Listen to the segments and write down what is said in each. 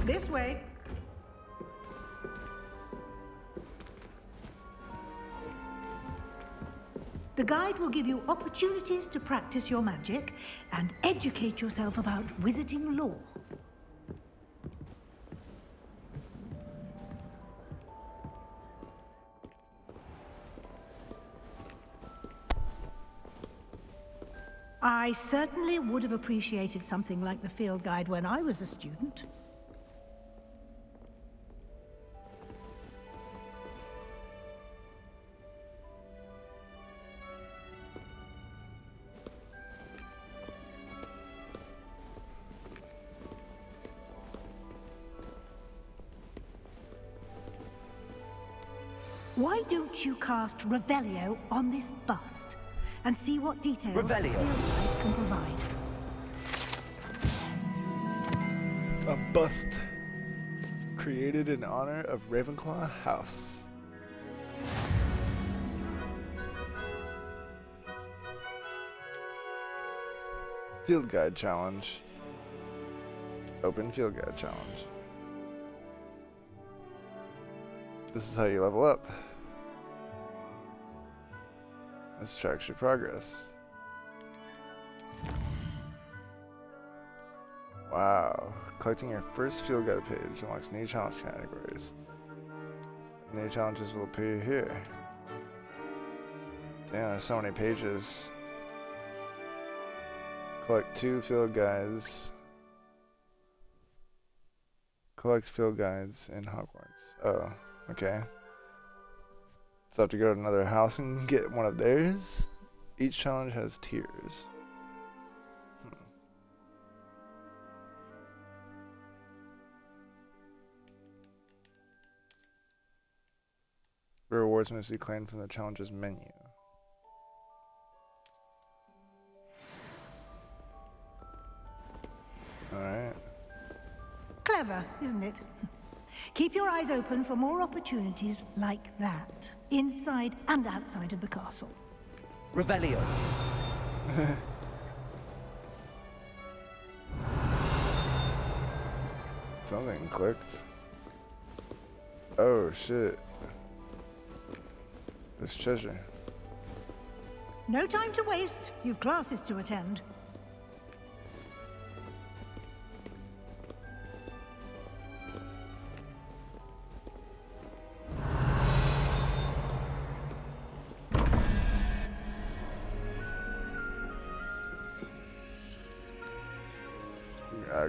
This way. The guide will give you opportunities to practice your magic and educate yourself about wizarding lore. I certainly would have appreciated something like the field guide when I was a student. Why don't you cast Revelio on this bust and see what details the field guide can provide? A bust created in honor of Ravenclaw House. Field Guide Challenge. Open Field Guide Challenge. This is how you level up. This tracks your progress. Wow. Collecting your first field guide page unlocks new challenge categories. New challenges will appear here. Damn, there's so many pages. Collect 2 field guides. Collect field guides in Hogwarts. Oh, okay. So I have to go to another house and get one of theirs? Each challenge has tiers. The rewards must be claimed from the challenges menu. Alright. Clever, isn't it? Keep your eyes open for more opportunities like that, inside and outside of the castle. Revelio. Something clicked. Oh shit. There's treasure. No time to waste. You've classes to attend.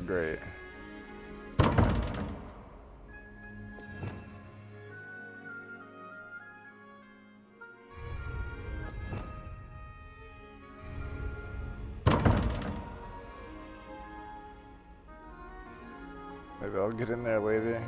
Great. Maybe I'll get in there later.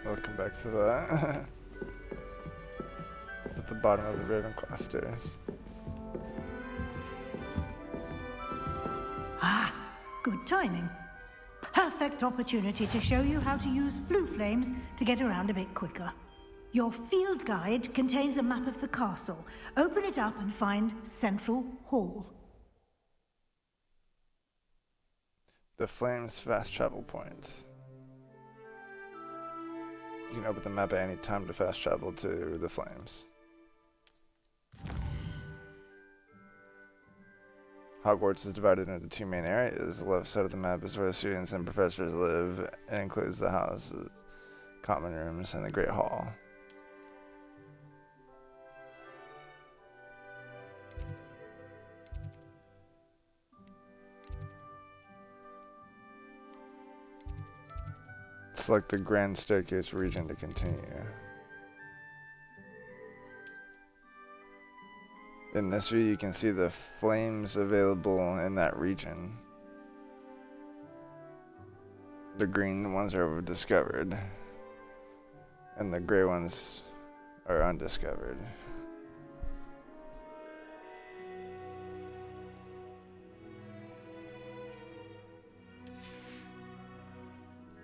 Welcome back to that. It's at the bottom of the Ravenclaw stairs. Ah, good timing. Perfect opportunity to show you how to use blue flames to get around a bit quicker. Your field guide contains a map of the castle. Open it up and find Central Hall. The Flames fast travel point. You can open the map at any time to fast travel to the Flames. Hogwarts is divided into 2 main areas. The left side of the map is where the students and professors live. It includes the houses, common rooms, and the Great Hall. Select the Grand Staircase region to continue. In this view, you can see the flames available in that region. The green ones are discovered, and the gray ones are undiscovered.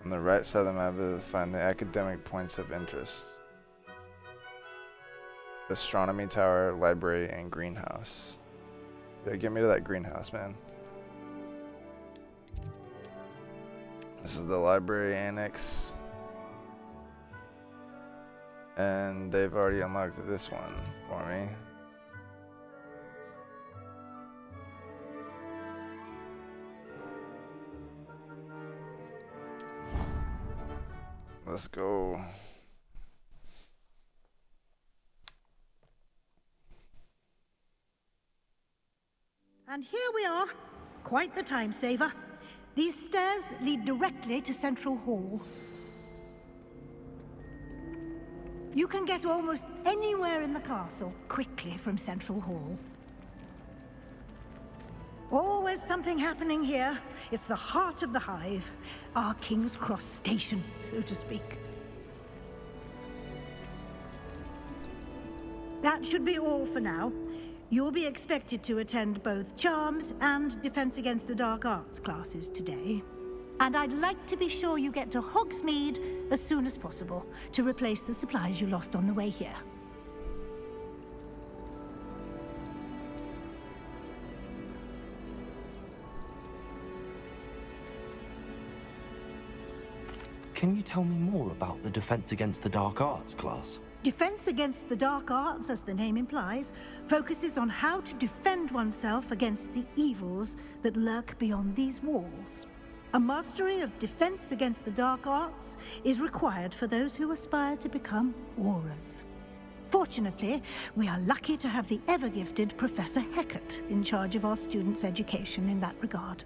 On the right side of the map is find the academic points of interest. Astronomy Tower, Library, and Greenhouse. Yeah, get me to that greenhouse, man. This is the library annex. And they've already unlocked this one for me. Let's go. And here we are. Quite the time saver. These stairs lead directly to Central Hall. You can get almost anywhere in the castle quickly from Central Hall. Always something happening here. It's the heart of the hive, our King's Cross station, so to speak. That should be all for now. You'll be expected to attend both Charms and Defense Against the Dark Arts classes today. And I'd like to be sure you get to Hogsmeade as soon as possible to replace the supplies you lost on the way here. Can you tell me more about the Defense Against the Dark Arts class? Defense Against the Dark Arts, as the name implies, focuses on how to defend oneself against the evils that lurk beyond these walls. A mastery of Defense Against the Dark Arts is required for those who aspire to become Aurors. Fortunately, we are lucky to have the ever-gifted Professor Hecat in charge of our students' education in that regard.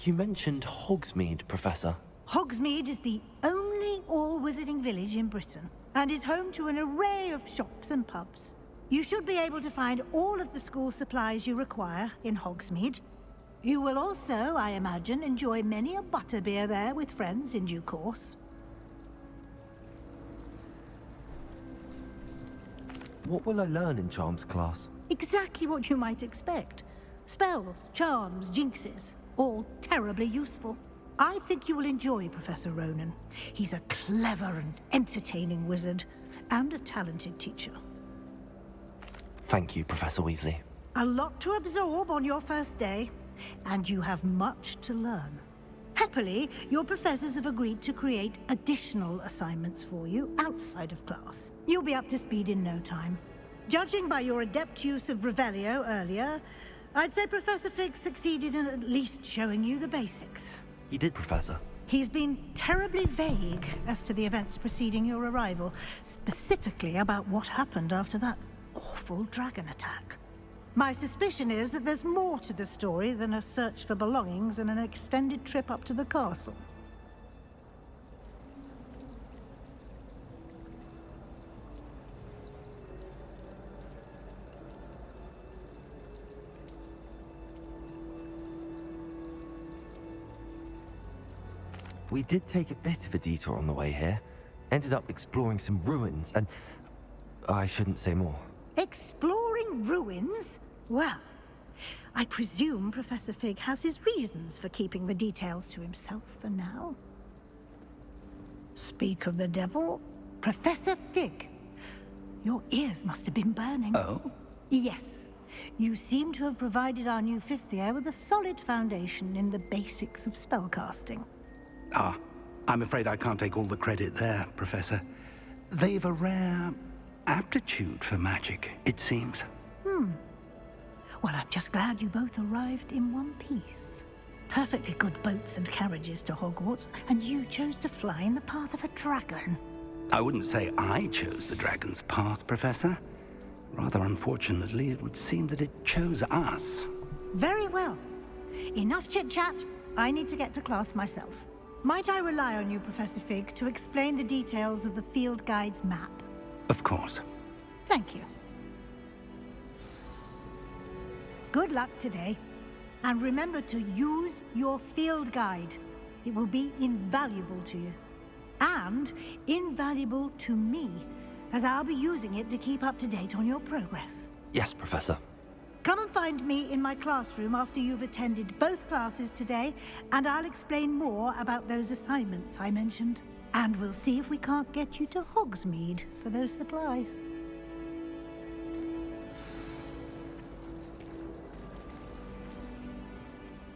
You mentioned Hogsmeade, Professor. Hogsmeade is the only all-wizarding village in Britain, and is home to an array of shops and pubs. You should be able to find all of the school supplies you require in Hogsmeade. You will also, I imagine, enjoy many a butterbeer there with friends in due course. What will I learn in Charms class? Exactly what you might expect. Spells, charms, jinxes, all terribly useful. I think you will enjoy Professor Ronan. He's a clever and entertaining wizard, and a talented teacher. Thank you, Professor Weasley. A lot to absorb on your first day, and you have much to learn. Happily, your professors have agreed to create additional assignments for you outside of class. You'll be up to speed in no time. Judging by your adept use of Revelio earlier, I'd say Professor Fig succeeded in at least showing you the basics. He did, Professor. He's been terribly vague as to the events preceding your arrival, specifically about what happened after that awful dragon attack. My suspicion is that there's more to the story than a search for belongings and an extended trip up to the castle. We did take a bit of a detour on the way here. Ended up exploring some ruins and... I shouldn't say more. Exploring ruins? Well, I presume Professor Fig has his reasons for keeping the details to himself for now. Speak of the devil, Professor Fig. Your ears must have been burning. Oh? Yes. You seem to have provided our new fifth year with a solid foundation in the basics of spellcasting. Ah, I'm afraid I can't take all the credit there, Professor. They've a rare aptitude for magic, it seems. Well, I'm just glad you both arrived in one piece. Perfectly good boats and carriages to Hogwarts, and you chose to fly in the path of a dragon. I wouldn't say I chose the dragon's path, Professor. Rather unfortunately, it would seem that it chose us. Very well. Enough chit-chat. I need to get to class myself. Might I rely on you, Professor Fig, to explain the details of the field guide's map? Of course. Thank you. Good luck today. And remember to use your field guide. It will be invaluable to you. And invaluable to me, as I'll be using it to keep up to date on your progress. Yes, Professor. Come and find me in my classroom after you've attended both classes today, and I'll explain more about those assignments I mentioned. And we'll see if we can't get you to Hogsmeade for those supplies.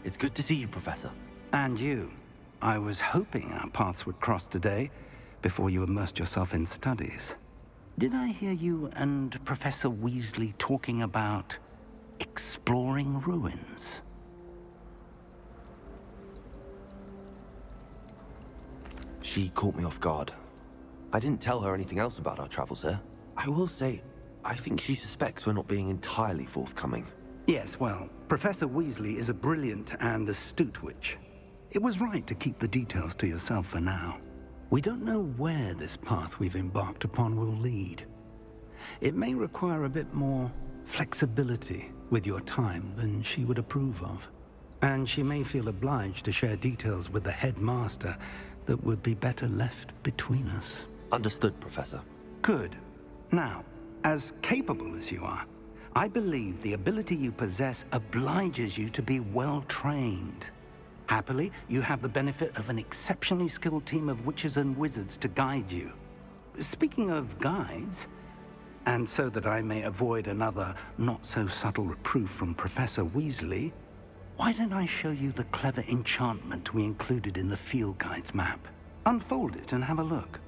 It's good to see you, Professor. And you. I was hoping our paths would cross today, before you immersed yourself in studies. Did I hear you and Professor Weasley talking about exploring ruins? She caught me off guard. I didn't tell her anything else about our travels here. I will say, I think she suspects we're not being entirely forthcoming. Yes, well, Professor Weasley is a brilliant and astute witch. It was right to keep the details to yourself for now. We don't know where this path we've embarked upon will lead. It may require a bit more flexibility with your time than she would approve of. And she may feel obliged to share details with the headmaster that would be better left between us. Understood, Professor. Good. Now, as capable as you are, I believe the ability you possess obliges you to be well-trained. Happily, you have the benefit of an exceptionally skilled team of witches and wizards to guide you. Speaking of guides, and so that I may avoid another not-so-subtle reproof from Professor Weasley, why don't I show you the clever enchantment we included in the field guide's map? Unfold it and have a look.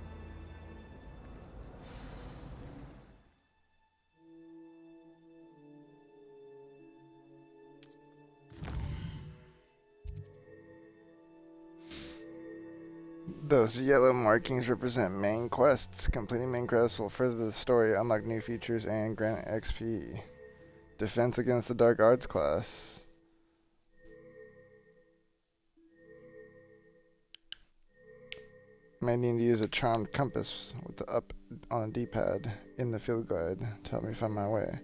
Those yellow markings represent main quests. Completing main quests will further the story, unlock new features, and grant XP. Defense against the Dark Arts class. May need to use a charmed compass with the up on the D-pad in the field guide to help me find my way.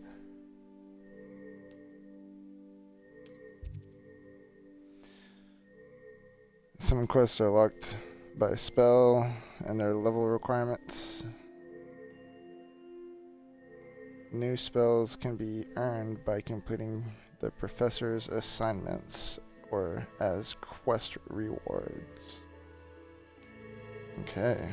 Some quests are locked by spell and their level requirements. New spells can be earned by completing the professor's assignments or as quest rewards. Okay.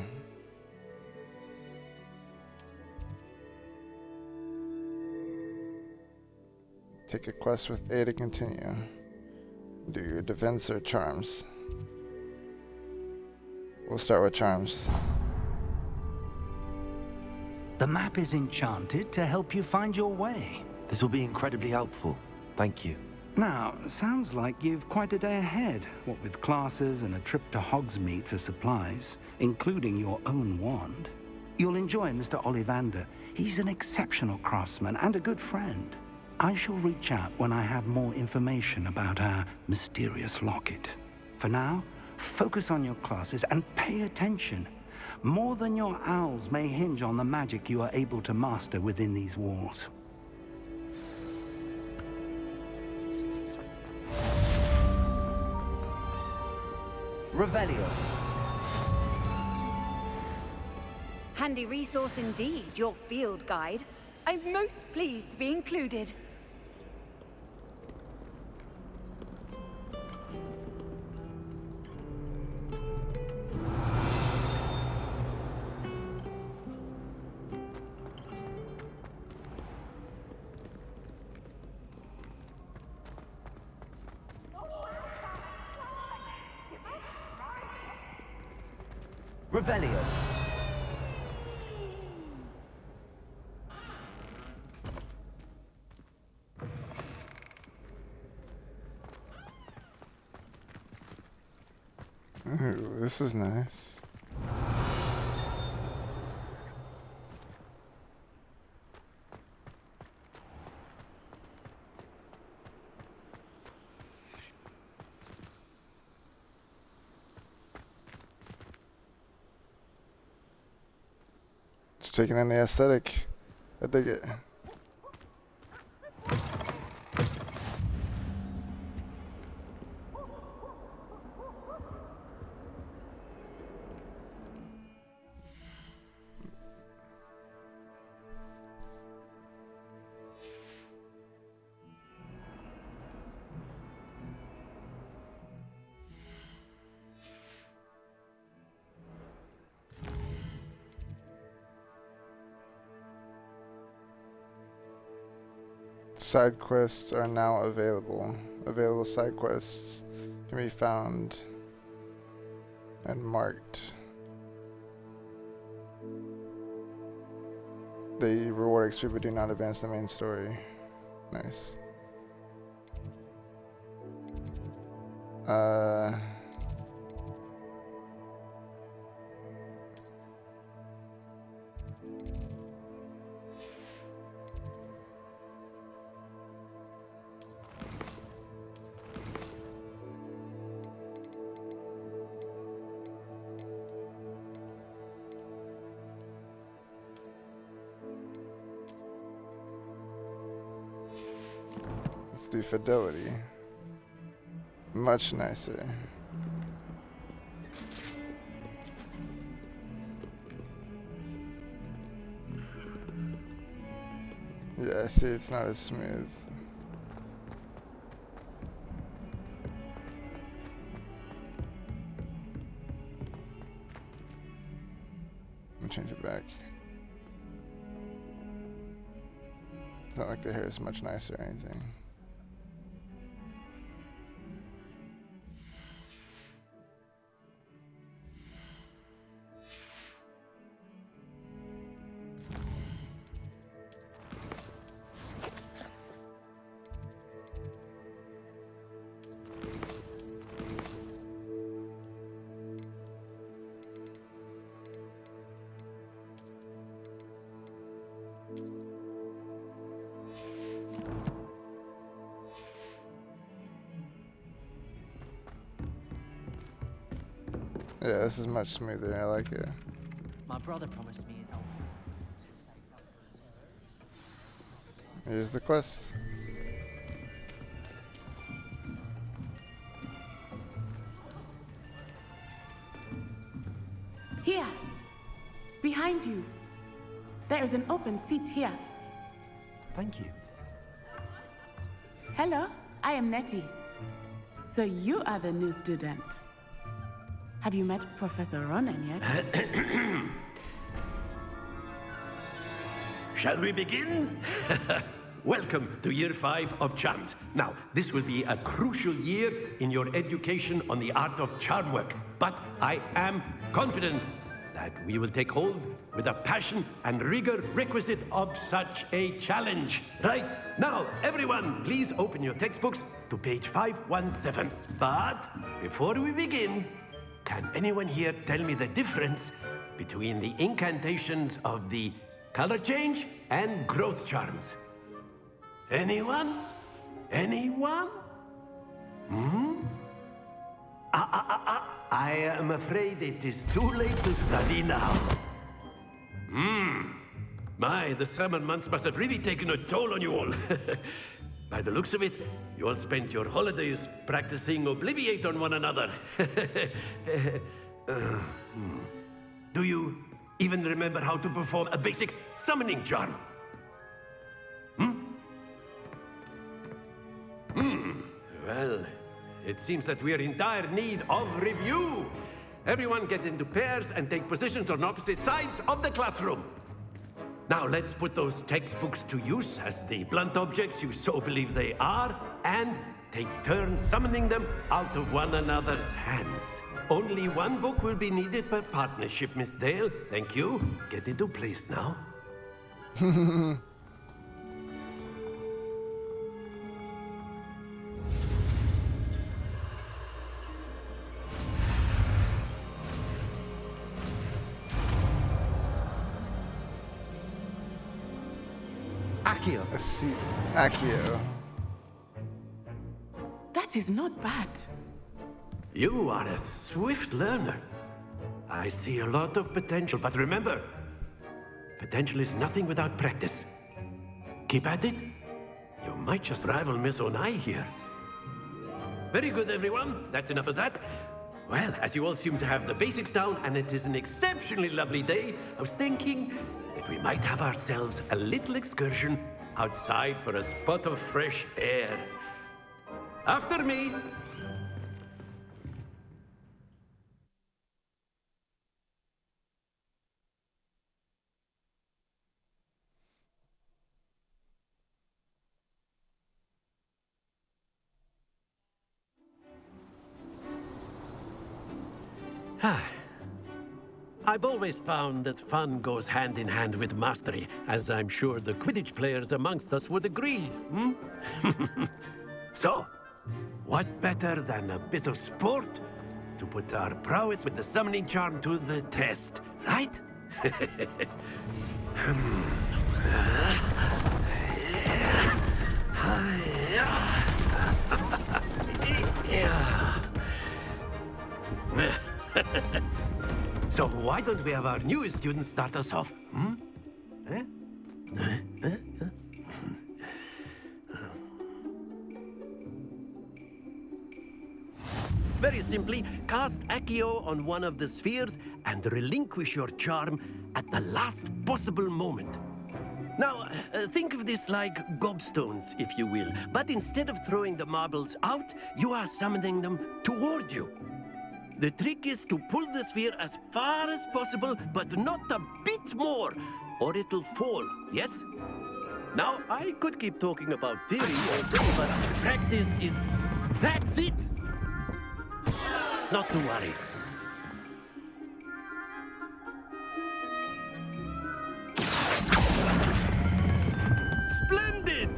Take a quest with A to continue. Do your defense or charms. We'll start with charms. The map is enchanted to help you find your way. This will be incredibly helpful. Thank you. Now, sounds like you've quite a day ahead, what with classes and a trip to Hogsmeade for supplies, including your own wand. You'll enjoy Mr. Ollivander. He's an exceptional craftsman and a good friend. I shall reach out when I have more information about our mysterious locket. For now, focus on your classes and pay attention. More than your owls may hinge on the magic you are able to master within these walls. Revelio. Handy resource indeed, your field guide. I'm most pleased to be included. Revelio. Ooh, this is nice. Just taking in the aesthetic. I dig it. Side quests are now available. Available side quests can be found and marked. They reward XP but do not advance the main story. Nice. Let's do fidelity. Much nicer. Yeah, see, it's not as smooth. Let me change it back. It's not like the hair is much nicer or anything. Yeah, this is much smoother. I like it. My brother promised me he'd help. Here's the quest. Here, behind you. There is an open seat here. Thank you. Hello, I am Nettie. So you are the new student. Have you met Professor Ronan yet? Shall we begin? Welcome to Year 5 of Charms. Now, this will be a crucial year in your education on the art of charm work. But I am confident that we will take hold with the passion and rigor requisite of such a challenge. Right, now, everyone, please open your textbooks to page 517. But before we begin, can anyone here tell me the difference between the incantations of the color change and growth charms? Anyone? Anyone? I am afraid it is too late to study now. My, the summer months must have really taken a toll on you all. By the looks of it, you all spent your holidays practicing Obliviate on one another. Do you even remember how to perform a basic summoning charm? Well, it seems that we are in dire need of review. Everyone get into pairs and take positions on opposite sides of the classroom. Now let's put those textbooks to use as the blunt objects you so believe they are, and take turns summoning them out of one another's hands. Only one book will be needed per partnership, Miss Dale. Thank you. Get into place now. Accio. Let's see. Accio. That is not bad. You are a swift learner. I see a lot of potential, but remember, Potential is nothing without practice. Keep at it. You might just rival Miss Onai here. Very good, everyone. That's enough of that. Well, as you all seem to have the basics down, and it is an exceptionally lovely day, I was thinking that we might have ourselves a little excursion outside for a spot of fresh air. After me. I've always found that fun goes hand in hand with mastery, as I'm sure the Quidditch players amongst us would agree. So, what better than a bit of sport to put our prowess with the summoning charm to the test, right? So why don't we have our newest student start us off? Very simply, cast Accio on one of the spheres and relinquish your charm at the last possible moment. Now, think of this like gobstones, if you will. But instead of throwing the marbles out, you are summoning them toward you. The trick is to pull the sphere as far as possible, but not a bit more, or it'll fall, yes? Now, I could keep talking about theory all day, but practice is... That's it! Not to worry. Splendid!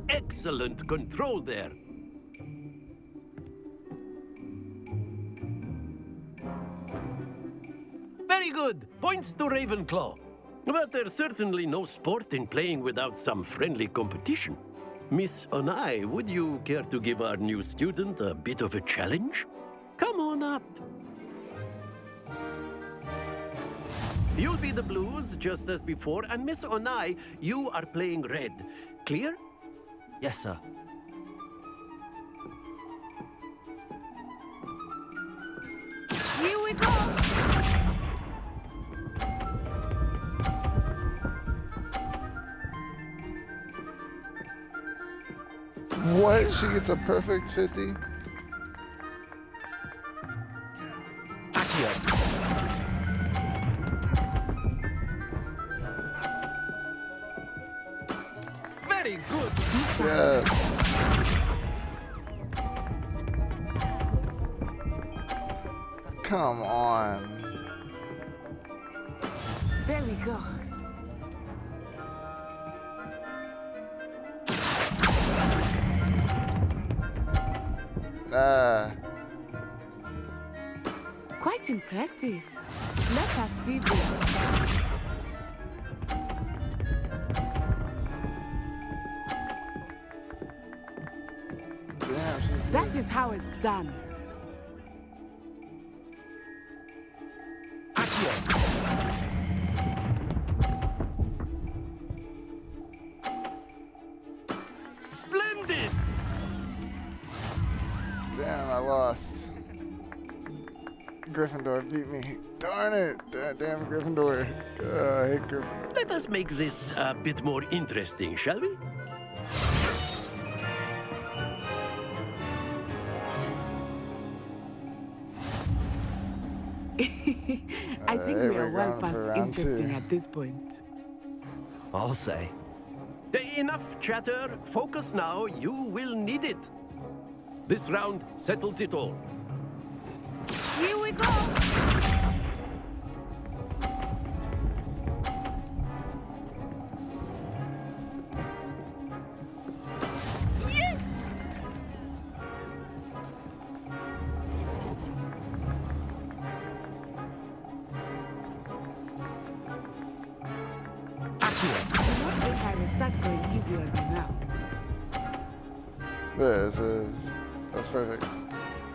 Excellent control there. Very good. Points to Ravenclaw. But there's certainly no sport in playing without some friendly competition. Miss Onai, would you care to give our new student a bit of a challenge? Come on up. You'll be the blues, just as before, and Miss Onai, you are playing red. Clear? Yes, sir. Here we go! What? She gets a perfect 50? Very good. Yes. Come on. There we go. Quite impressive. Let us see this. That is how it's done. Splendid! Damn, I lost. Gryffindor beat me. Darn it! Damn Gryffindor. I hate Gryffindor. Let us make this a bit more interesting, shall we? I think we are well going for past round interesting 2. at this point. I'll say. Enough chatter. Focus now. You will need it. This round settles it all. Here we go! Yes! I don't think I will start going easy on you now. There it is. That's perfect.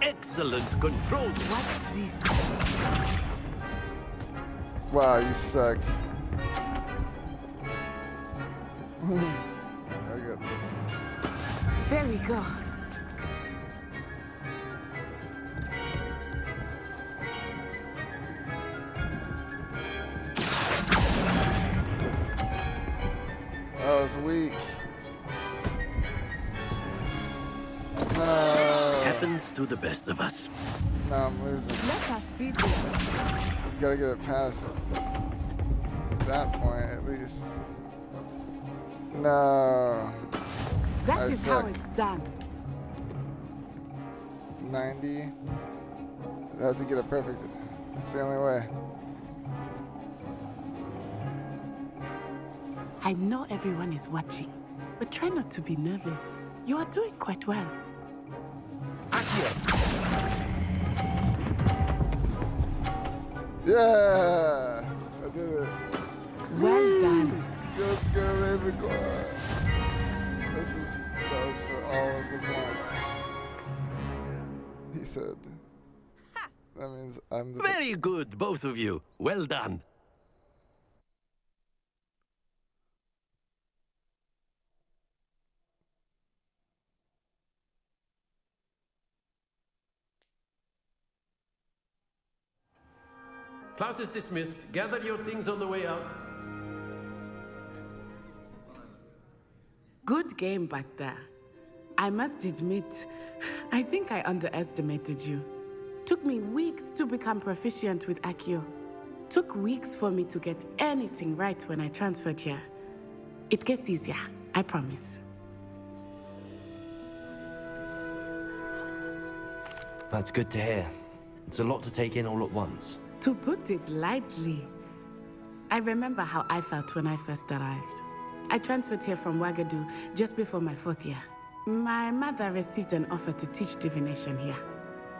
Excellent control. What's this? Wow, you suck. I got this. There we go. That was weak. No. Happens to the best of us. No, I'm losing. Let us see this. You gotta get it past that point at least. No. That I is how suck. it's done. 90. I have to get it perfect. It's the only way. I know everyone is watching, but try not to be nervous. You are doing quite well. Yeah! I did it. Well done. Let's go, Ravenclaw. That was for all of the points. He said. That means I'm the Very good, both of you. Well done. Class is dismissed. Gather your things on the way out. Good game back there. I must admit, I think I underestimated you. Took me weeks to become proficient with Accio. Took weeks for me to get anything right when I transferred here. It gets easier, I promise. That's good to hear. It's a lot to take in all at once. To put it lightly, I remember how I felt when I first arrived. I transferred here from Ouagadougou just before my 4th year. My mother received an offer to teach divination here.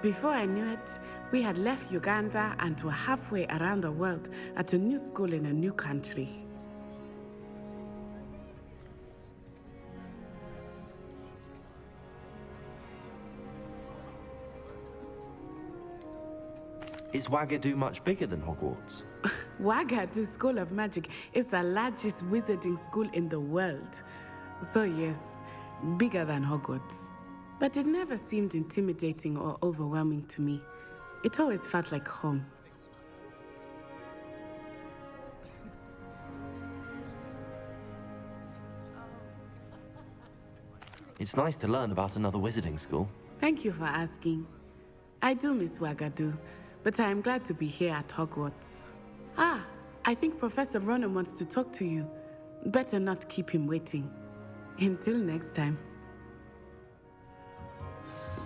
Before I knew it, we had left Uganda and were halfway around the world at a new school in a new country. Is Ouagadougou much bigger than Hogwarts? Ouagadougou School of Magic is the largest wizarding school in the world. So yes, bigger than Hogwarts. But it never seemed intimidating or overwhelming to me. It always felt like home. It's nice to learn about another wizarding school. Thank you for asking. I do miss Ouagadougou, but I am glad to be here at Hogwarts. Ah, I think Professor Ronan wants to talk to you. Better not keep him waiting. Until next time.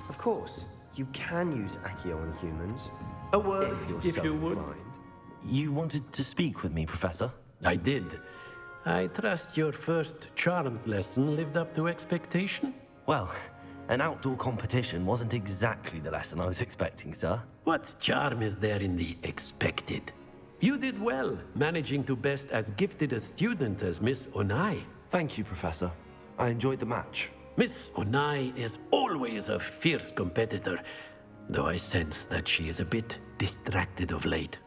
Of course, you can use Accio on humans. A word, if if you would. You wanted to speak with me, Professor? I did. I trust your first charms lesson lived up to expectation? Well, an outdoor competition wasn't exactly the lesson I was expecting, sir. What charm is there in the expected? You did well, managing to best as gifted a student as Miss Onai. Thank you, Professor. I enjoyed the match. Miss Onai is always a fierce competitor, though I sense that she is a bit distracted of late.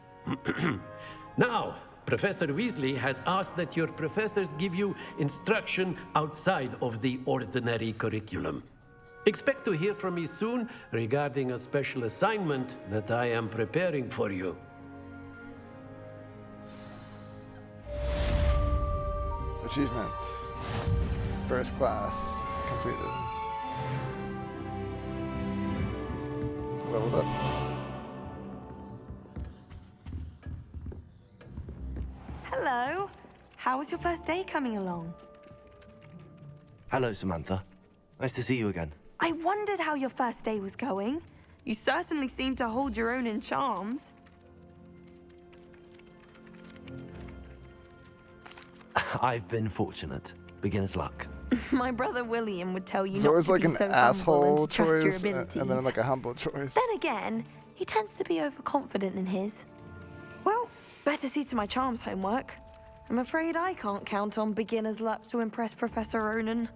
Now, Professor Weasley has asked that your professors give you instruction outside of the ordinary curriculum. Expect to hear from me soon regarding a special assignment that I am preparing for you. Achievement. First class completed. Leveled up. Hello. How was your first day coming along? Hello, Samantha. Nice to see you again. I wondered how your first day was going. You certainly seem to hold your own in charms. I've been fortunate. Beginner's luck. My brother William would tell you It's not always to like be an so humble and asshole to trust your choice abilities. and then like a humble choice. Then again, he tends to be overconfident in his. Well, better see to my charms homework. I'm afraid I can't count on beginner's luck to impress Professor Ronan.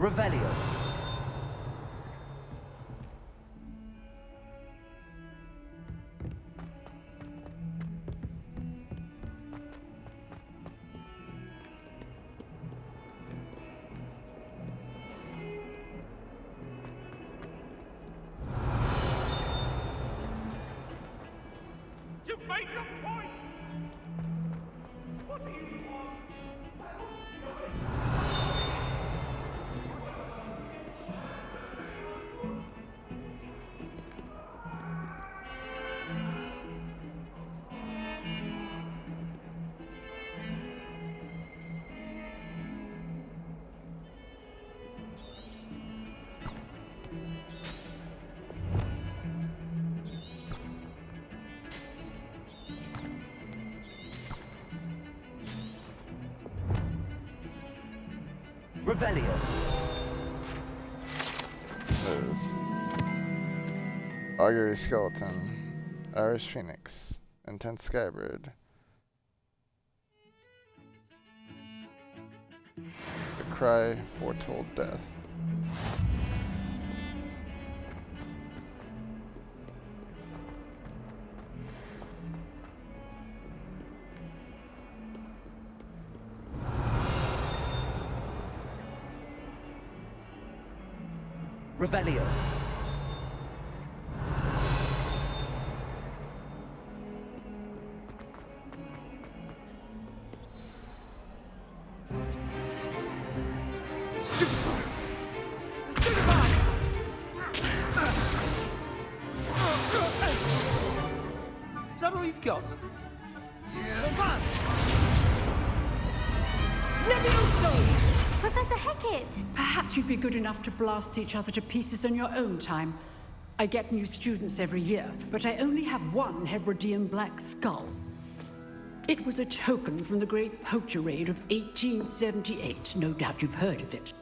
Revelio. You've made your point! What do you want? Revelio. There's Augury Skeleton, Irish Phoenix, Intense Skybird, The Cry Foretold Death. Revelio. Is that all you've got? Professor Hecat! Perhaps you'd be good enough to blast each other to pieces on your own time. I get new students every year, but I only have one Hebridean black skull. It was a token from the Great Poacher Raid of 1878. No doubt you've heard of it.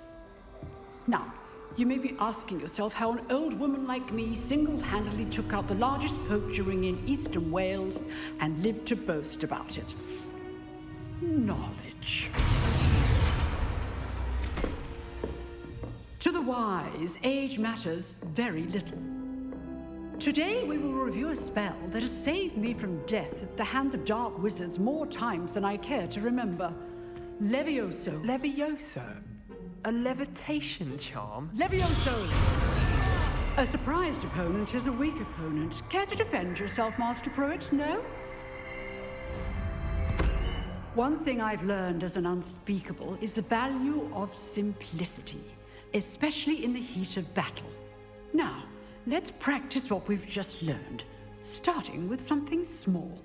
Now, you may be asking yourself how an old woman like me single-handedly took out the largest poacher ring in eastern Wales and lived to boast about it. Knowledge. To the wise, age matters very little. Today we will review a spell that has saved me from death at the hands of dark wizards more times than I care to remember. Levioso. Levioso? A levitation charm? Levioso! A surprised opponent is a weak opponent. Care to defend yourself, Master Pruitt? No? One thing I've learned as an unspeakable is the value of simplicity, especially in the heat of battle. Now, let's practice what we've just learned, starting with something small.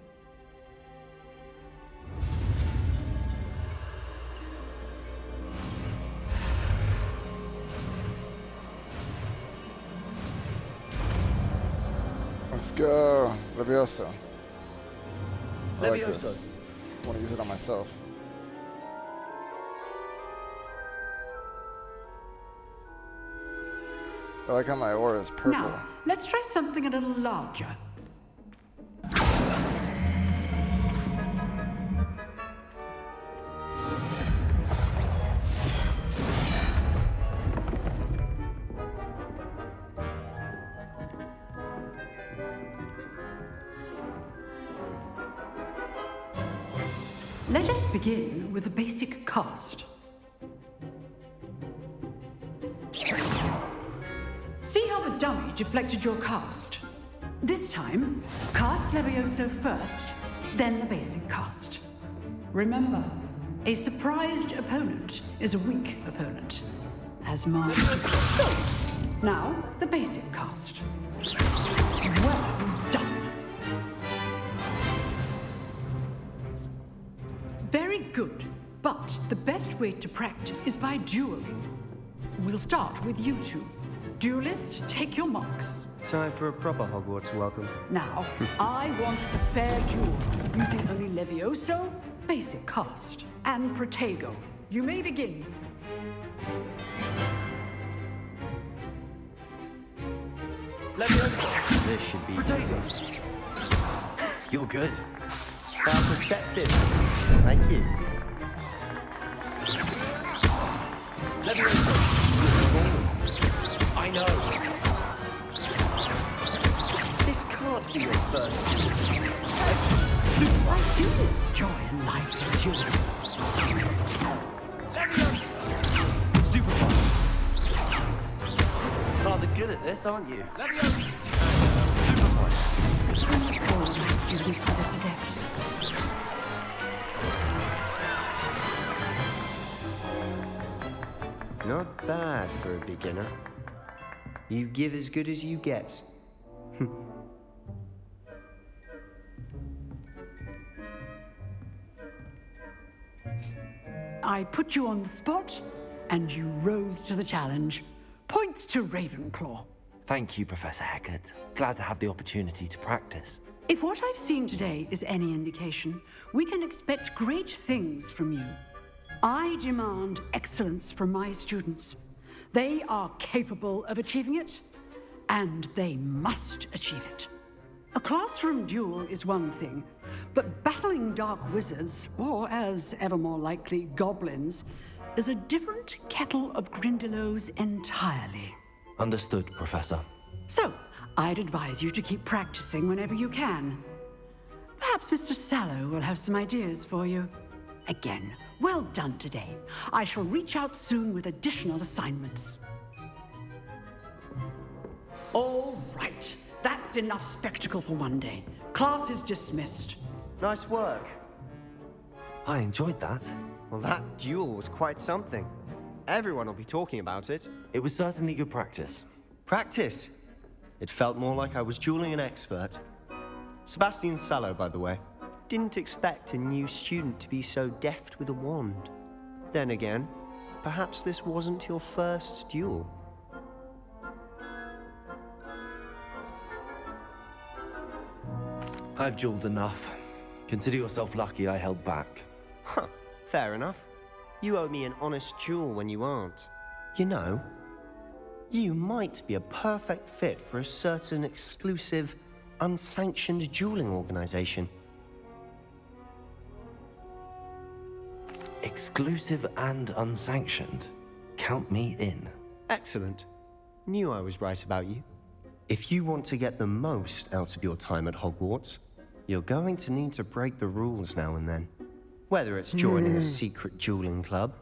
Let's go. Levioso. I like Levioso. this. I want to use it on myself. I like how my aura is purple. Now, let's try something a little larger. Let us begin with a basic cast. See how the dummy deflected your cast? This time, cast Levioso first, then the basic cast. Remember, a surprised opponent is a weak opponent, as marked. Now, the basic cast. Well done. Very good, but the best way to practice is by dueling. We'll start with you two. Duelists, take your marks. Time for a proper Hogwarts welcome. Now, I want a fair duel, using only Levioso, basic cast, and Protego. You may begin. Levioso! This should be Protego! You're good. How perceptive. Thank you. Levioso! first. I do. Joy in life is yours. Stupefy. Rather good at this, aren't you? Stupefy. All my students are this adept. Not bad for a beginner. You give as good as you get. I put you on the spot, and you rose to the challenge. Points to Ravenclaw. Thank you, Professor Heckard. Glad to have the opportunity to practice. If what I've seen today is any indication, we can expect great things from you. I demand excellence from my students. They are capable of achieving it, and they must achieve it. A classroom duel is one thing, but battling dark wizards, or as ever more likely, goblins, is a different kettle of Grindylows entirely. Understood, Professor. So, I'd advise you to keep practicing whenever you can. Perhaps Mr. Sallow will have some ideas for you. Again, well done today. I shall reach out soon with additional assignments. All right. That's enough spectacle for one day. Class is dismissed. Nice work. I enjoyed that. Well, that duel was quite something. Everyone will be talking about it. It was certainly good practice. Practice? It felt more like I was dueling an expert. Sebastian Sallow, by the way. Didn't expect a new student to be so deft with a wand. Then again, perhaps this wasn't your first duel. I've dueled enough. Consider yourself lucky I held back. Huh, fair enough. You owe me an honest duel when you aren't. You know, you might be a perfect fit for a certain exclusive, unsanctioned dueling organization. Exclusive and unsanctioned. Count me in. Excellent. Knew I was right about you. If you want to get the most out of your time at Hogwarts, you're going to need to break the rules now and then. Whether it's joining a secret dueling club,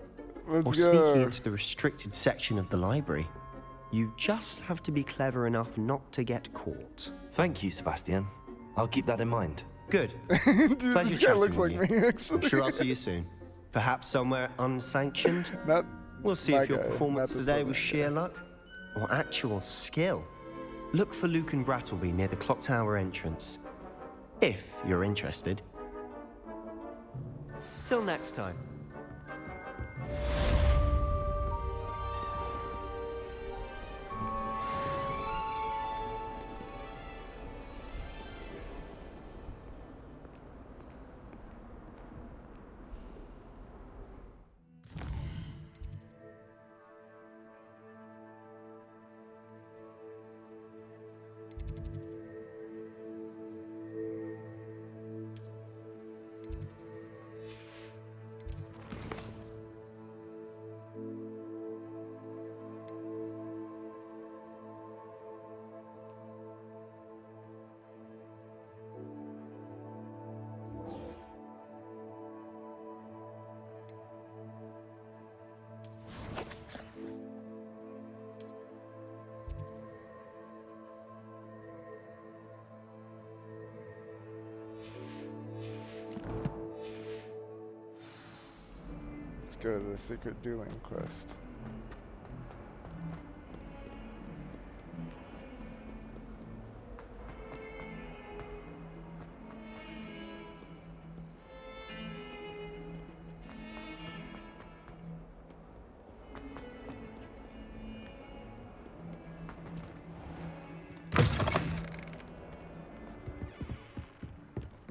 or sneaking into the restricted section of the library, you just have to be clever enough not to get caught. Thank you, Sebastian. I'll keep that in mind. Good. Dude, Pleasure this guy chatting looks with like you. me, actually. I'm sure I'll see you soon. Perhaps somewhere unsanctioned. We'll see my if your guy, performance not this today other was guy. sheer luck or actual skill. Look for Luke and Brattleby near the clock tower entrance, if you're interested. Till next time. Let's go to the secret dueling quest.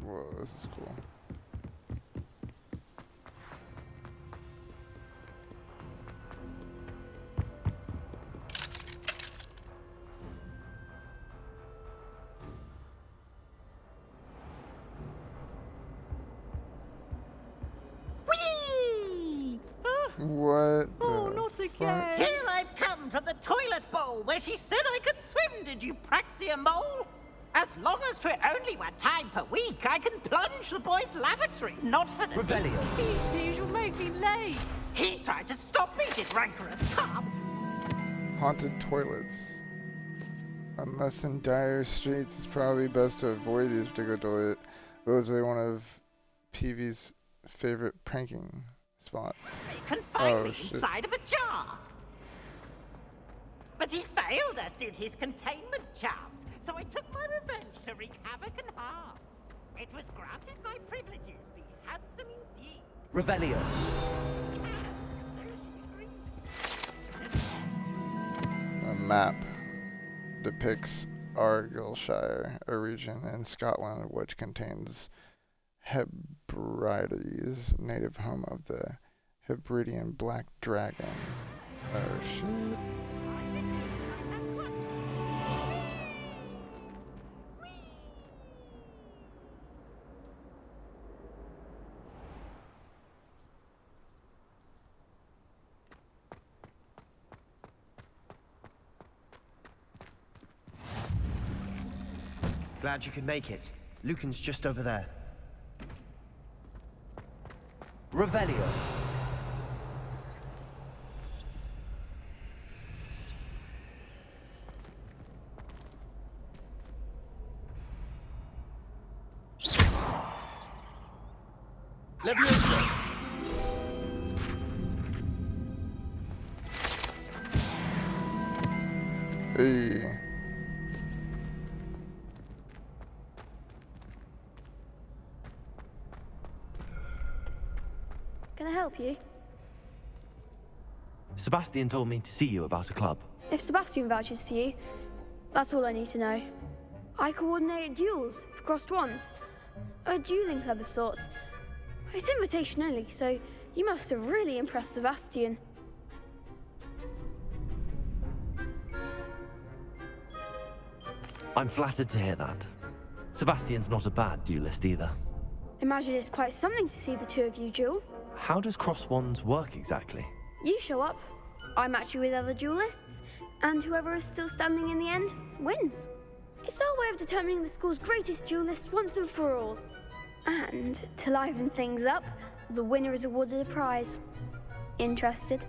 Whoa, this is cool. Whee! What? Oh, not again! Here I've come from the toilet bowl where she said I could swim. Did you Praxia mole? As long as 'twere only 1 time per week, I can plunge the boys' lavatory, not for the... Revelio. Please, you'll make me late. He tried to stop me, did rancorous cub. Haunted toilets. Unless in dire straits, it's probably best to avoid these particular toilets. Those are one of Peevee's favorite pranking spots. They confined me inside of a jar. But he failed, as did his containment charms, so I took my revenge to wreak havoc and harm. It was granted my privileges, be handsome indeed. Revelio. A map depicts Argyllshire, a region in Scotland which contains Hebrides, native home of the Hebridean black dragon. Oh shit. Glad you could make it. Lucan's just over there. Revelio. Leviosa. Hey. Can I help you? Sebastian told me to see you about a club. If Sebastian vouches for you, that's all I need to know. I coordinate duels for crossed wands. A dueling club of sorts. It's invitation only, so you must have really impressed Sebastian. I'm flattered to hear that. Sebastian's not a bad duelist either. Imagine it's quite something to see the two of you duel. How does cross wands work exactly? You show up, I match you with other duelists, and whoever is still standing in the end wins. It's our way of determining the school's greatest duelist once and for all. And to liven things up, the winner is awarded a prize. Interested?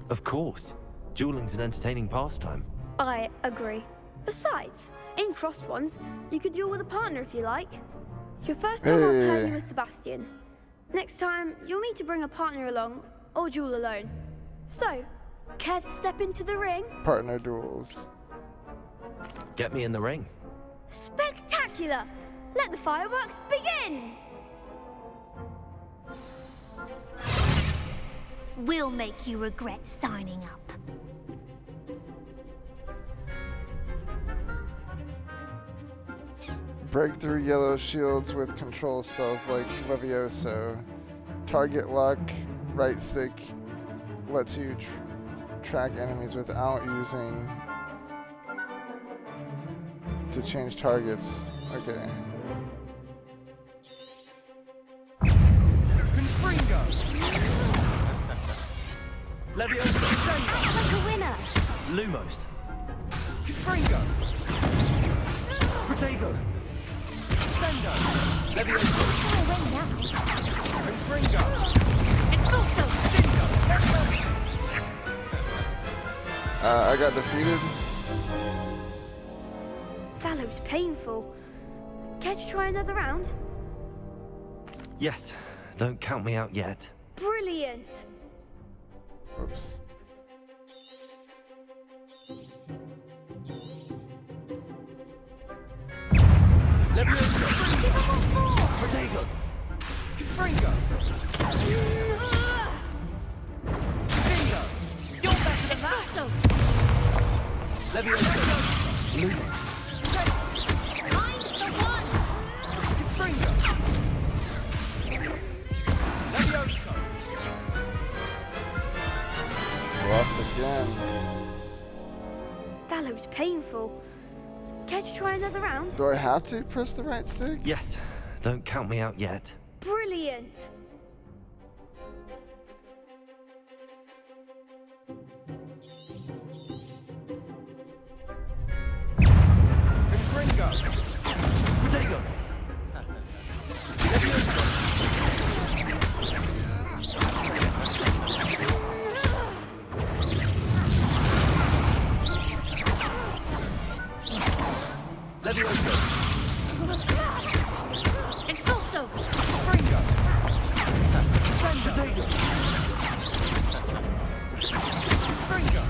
Of course. Dueling's an entertaining pastime. I agree. Besides, in crossed ones, you could duel with a partner if you like. Your first time I'll pair you with Sebastian. Next time, you'll need to bring a partner along, or duel alone. So, care to step into the ring? Partner duels. Get me in the ring. Spectacular! Let the fireworks begin! We'll make you regret signing up. Break through yellow shields with control spells like Levioso. Target lock, right stick lets you track enemies without using to change targets. Okay. Confringo! Leviosa. Act like a winner! Lumos. Confringo! Protego. Sendo! Leviosa. Confringo! It's also I got defeated. That looks painful. Care to try another round? Yes, don't count me out yet. Brilliant! Oops. Leviosa. Protego. Confringo! Bingo! You're better than that! Leviosa. Lumos. I'm the one! Confringo! Leviosa! Lost again. That looks painful. Care to try another round? Do I have to press the right stick? Yes, don't count me out yet. Brilliant! Protego. Levioso. Expulso! Fringo. Protego. Fringo.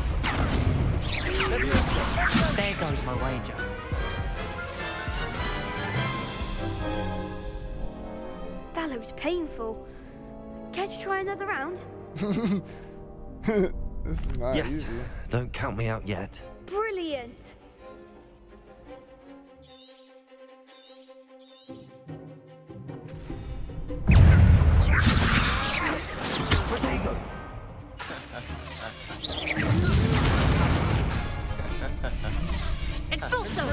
Levioso. There goes my wager. That looks painful. Care to try another round? This is not Yes. easy. Don't count me out yet. Brilliant! Protego. Expulso!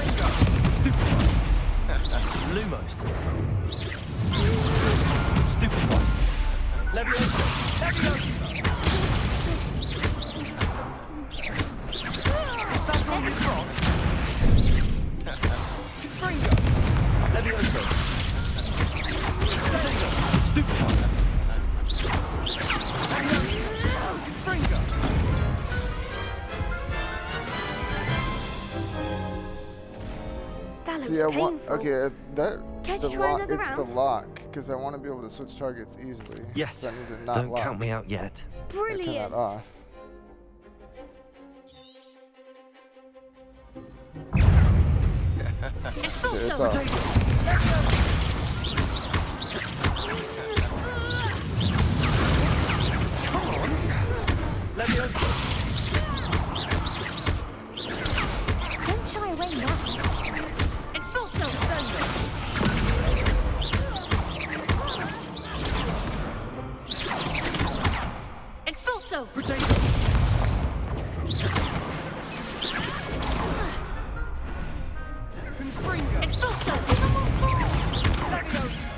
Lumos. Stupefy. Levioso. That's on his rock. Fringo. Levioso. Stupefy. Fringo. That looks See, I painful. want. Okay, that. Can't the you try lock, another it's round? the lock, because I want to be able to switch targets easily. Yes. So I need to not Don't lock. count me out yet. I turn Brilliant! that off. Okay, it's off. Levioso. Don't shy away now. Expulso! Expulso! Expulso!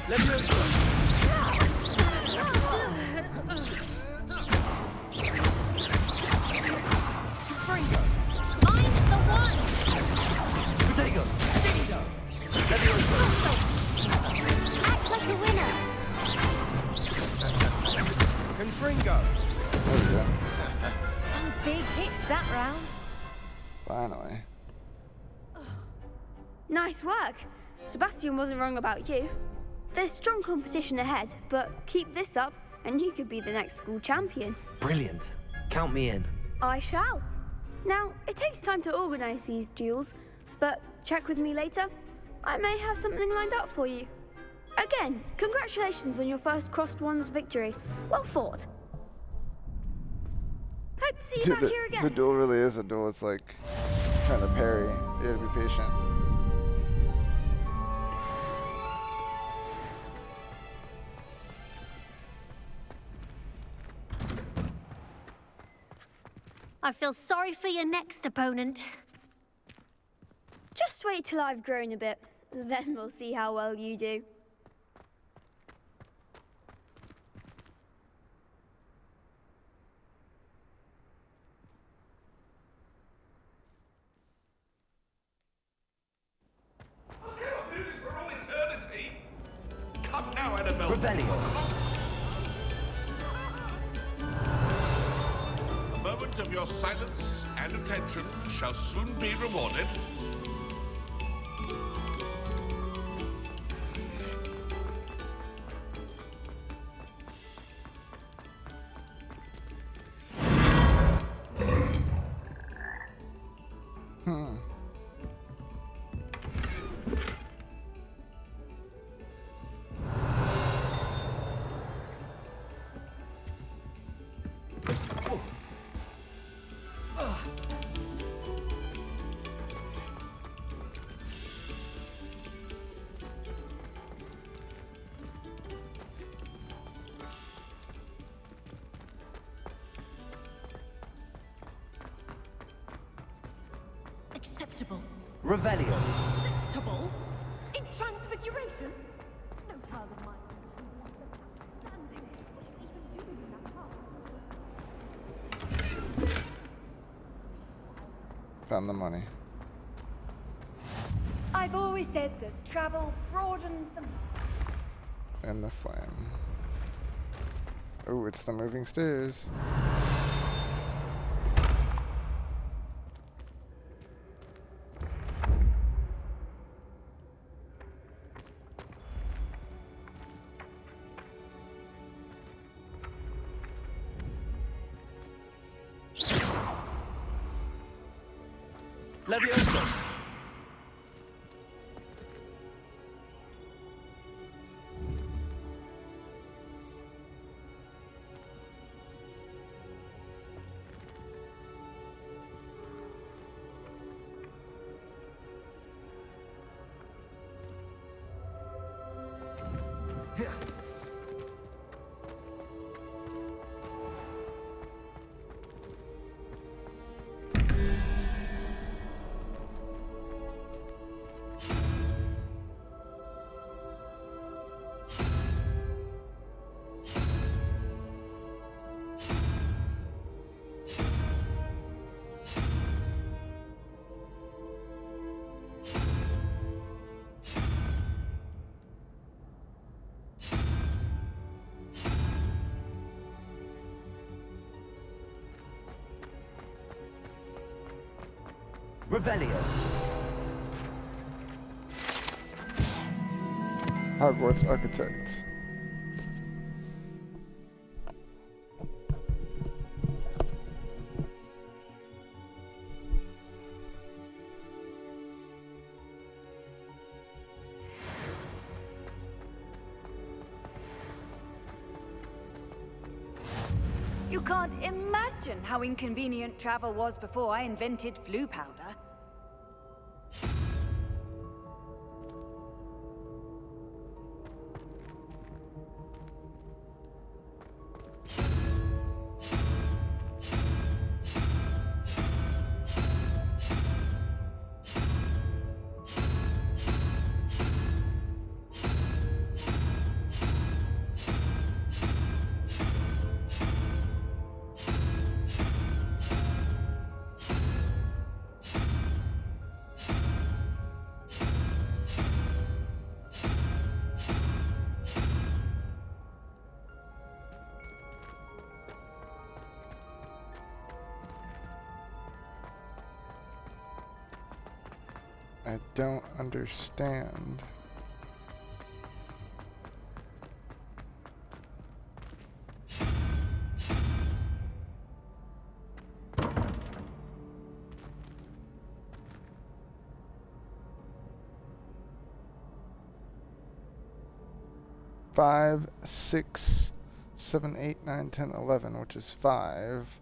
Levioso. Fringo. Find the one! Protego. Levioso. Act like a winner! Confringo. There we go. Some big hits that round. Finally. Nice work. Sebastian wasn't wrong about you. There's strong competition ahead, but keep this up and you could be the next school champion. Brilliant. Count me in. I shall. Now, it takes time to organize these duels, but check with me later. I may have something lined up for you. Again, congratulations on your first Crossed Ones victory. Well fought. Hope to see you Dude, back here again. the duel really is a duel. It's like trying to parry. You gotta be patient. I feel sorry for your next opponent. Just wait till I've grown a bit. Then we'll see how well you do. Come now, Annabelle. Revelio. A moment of your silence and attention shall soon be rewarded. Acceptable. Revelio. Acceptable? In transfiguration? No child of mine. Standing. What are you doing in that path? Found the money. I've always said that travel broadens the mind. And the flame. Oh, it's the moving stairs. Leviosa! Revelio. Hogwarts Architect. You can't imagine how inconvenient travel was before I invented flu powder. I don't understand. Five, 6, 7, 8, 9, 10, 11, which is 5.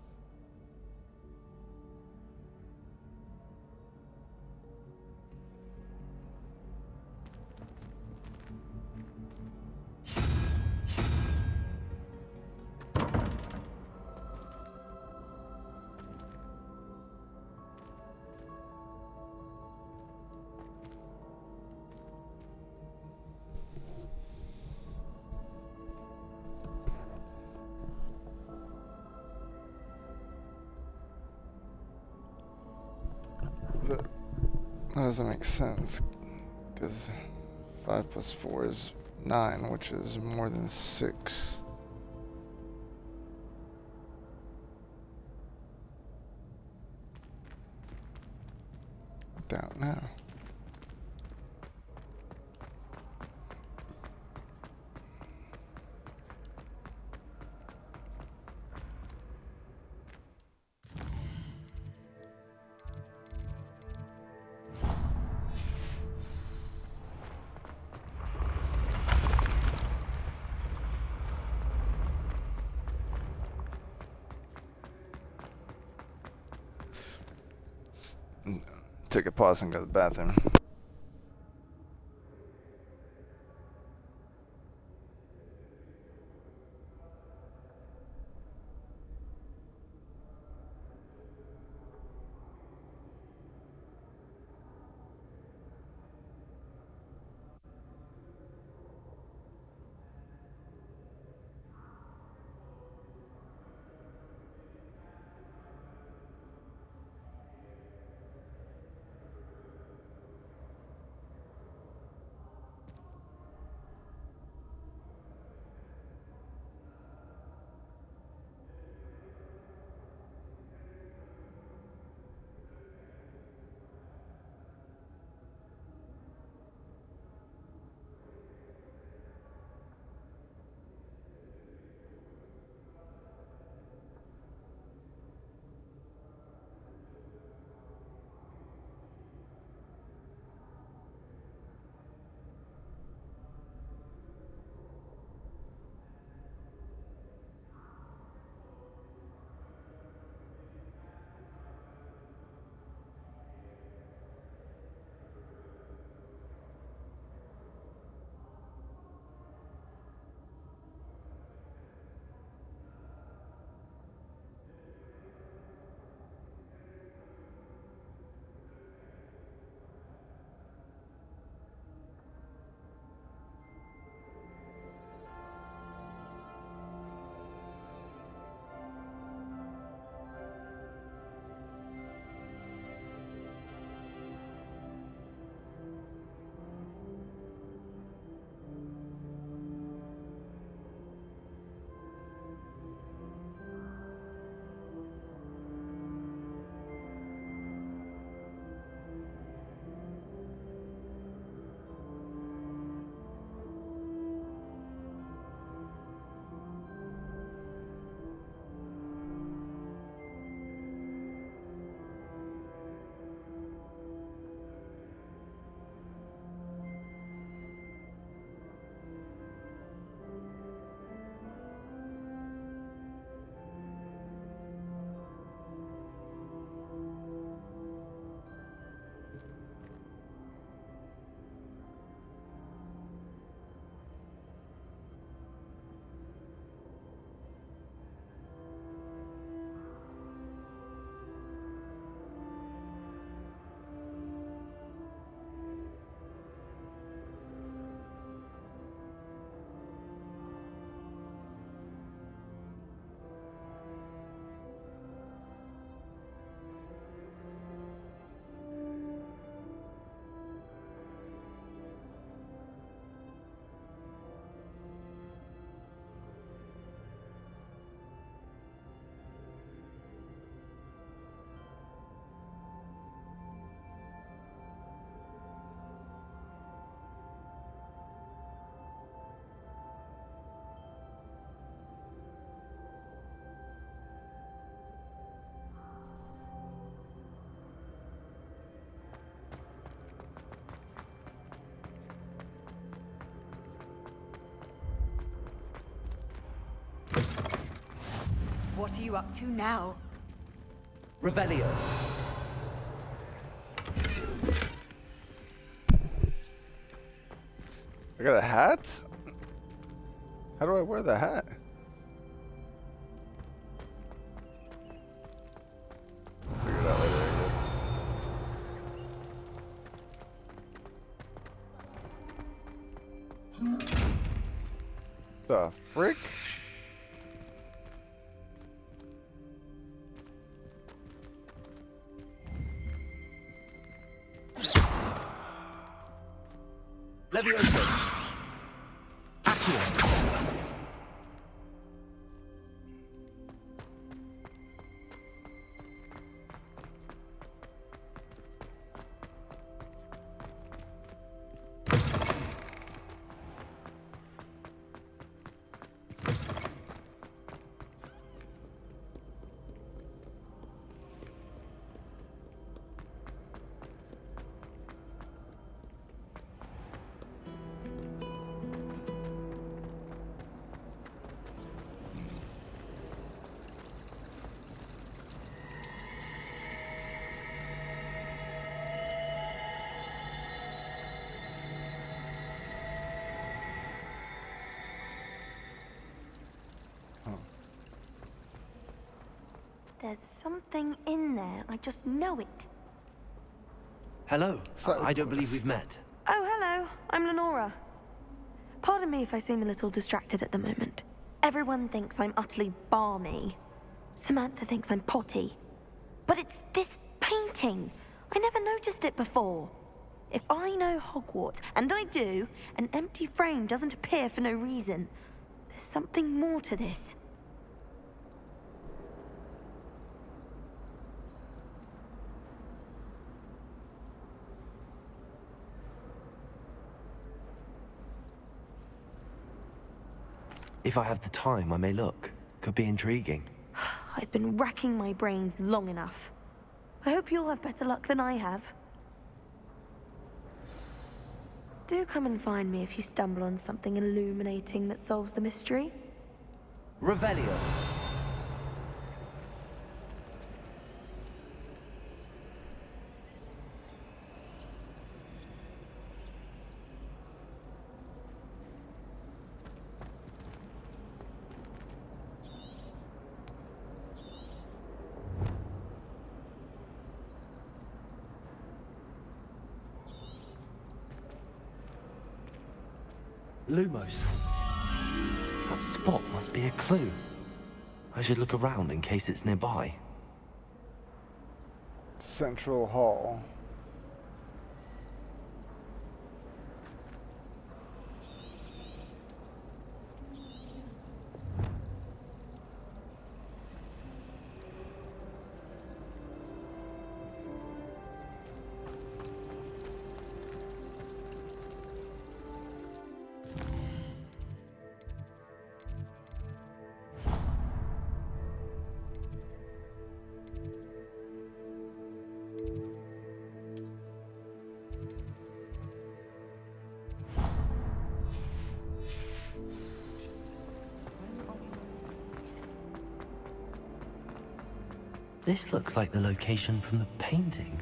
But that doesn't make sense, because 5 plus 4 is 9, which is more than 6. I don't know. Take a pause and go to the bathroom. What are you up to now? Revelio. I got a hat? How do I wear the hat? Figure it out later, I guess. The frick? Levioso. Accio. There's something in there. I just know it. Hello. I don't believe we've met. Oh, hello. I'm Lenora. Pardon me if I seem a little distracted at the moment. Everyone thinks I'm utterly balmy. Samantha thinks I'm potty. But it's this painting. I never noticed it before. If I know Hogwarts, and I do, an empty frame doesn't appear for no reason. There's something more to this. If I have the time, I may look. Could be intriguing. I've been racking my brains long enough. I hope you'll have better luck than I have. Do come and find me if you stumble on something illuminating that solves the mystery. Revelio. Lumos. That spot must be a clue. I should look around in case it's nearby. Central Hall. This looks like the location from the painting.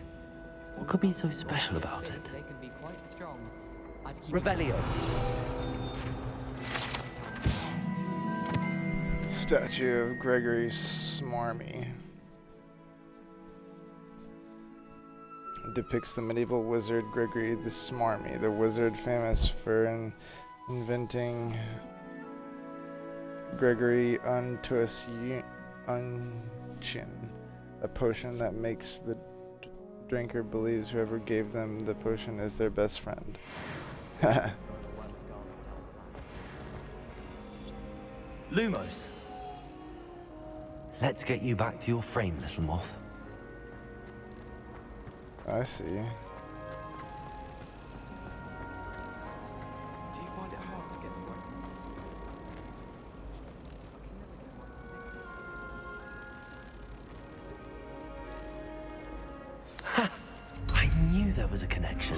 What could be so special about it? They can be quite strong. Revelio. Statue of Gregory Smarmy. Depicts the medieval wizard Gregory the Smarmy, the wizard famous for inventing Gregory Unchin, a potion that makes the drinker believes whoever gave them the potion is their best friend. Lumos. Let's get you back to your frame, little moth. I see. Do you find it hard to get away? I knew there was a connection.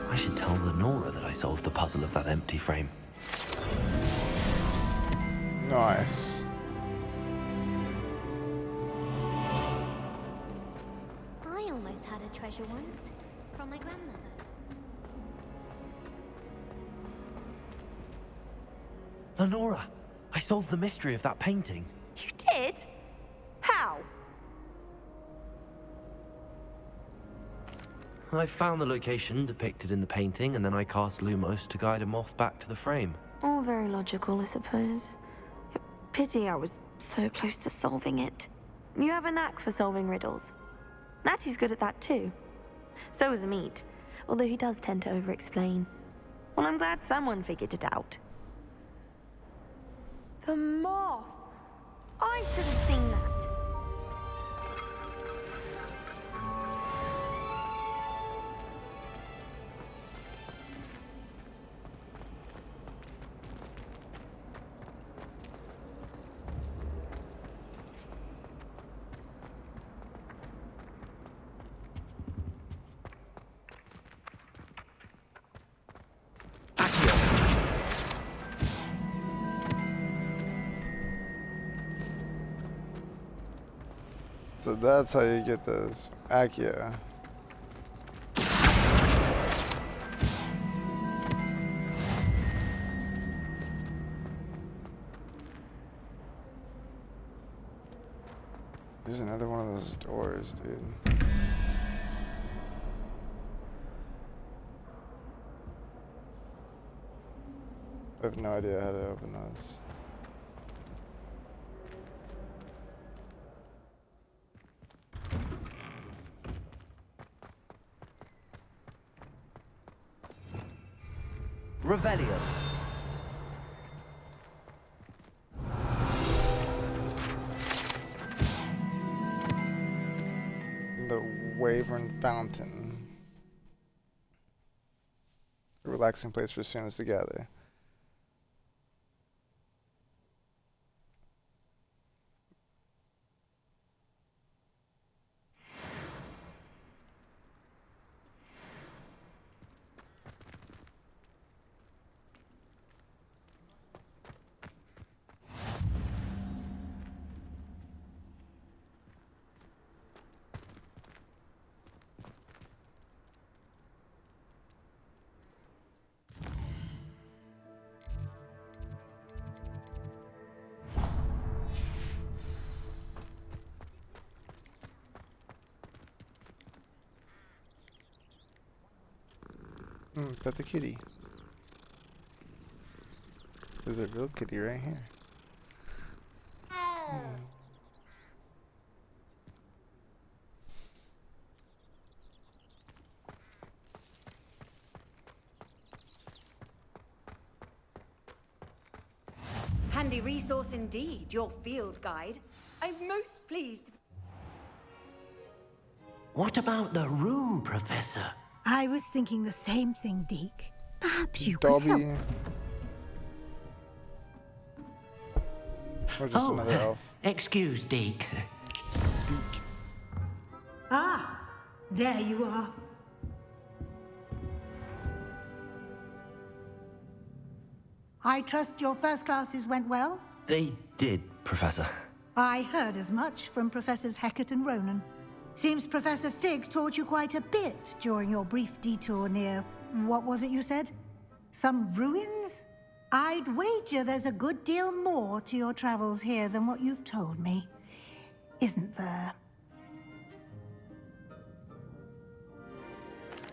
I should tell Lenora that I solved the puzzle of that empty frame. Nice. extra ones from my grandmother. Lenora, I solved the mystery of that painting. You did? How? I found the location depicted in the painting, and then I cast Lumos to guide a moth back to the frame. All very logical, I suppose. Pity I was so close to solving it. You have a knack for solving riddles. Natty's good at that too. So is Amit, although he does tend to over-explain. Well, I'm glad someone figured it out. The moth! I should have seen that. So that's how you get those Accio. There's another one of those doors, dude. I have no idea how to open those. Revelio. The Wavern Fountain. A relaxing place for students to gather. Pet the kitty. There's a real kitty right here. Handy resource indeed, your field guide. I'm most pleased. What about the room, Professor? I was thinking the same thing, Deke. Perhaps you Dobby. could help. Or just another elf. Excuse, Deke. Ah, there you are. I trust your first classes went well? They did, Professor. I heard as much from Professors Hecat and Ronan. Seems Professor Fig taught you quite a bit during your brief detour near... what was it you said? Some ruins? I'd wager there's a good deal more to your travels here than what you've told me. Isn't there?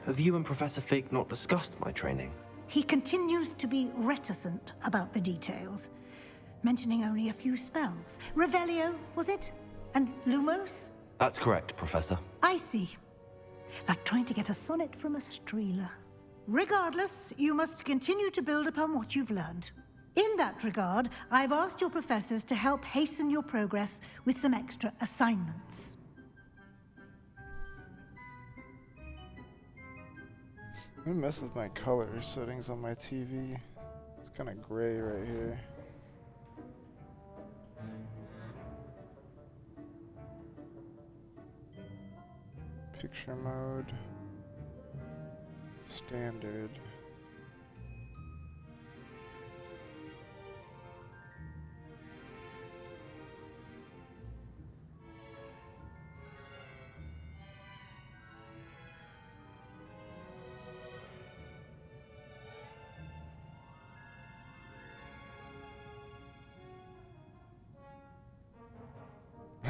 Have you and Professor Fig not discussed my training? He continues to be reticent about the details, mentioning only a few spells. Revelio, was it? And Lumos? That's correct, Professor. I see. Like trying to get a sonnet from a streeler. Regardless, you must continue to build upon what you've learned. In that regard, I've asked your professors to help hasten your progress with some extra assignments. I mess with my color settings on my TV. It's kind of gray right here. Picture mode. Standard.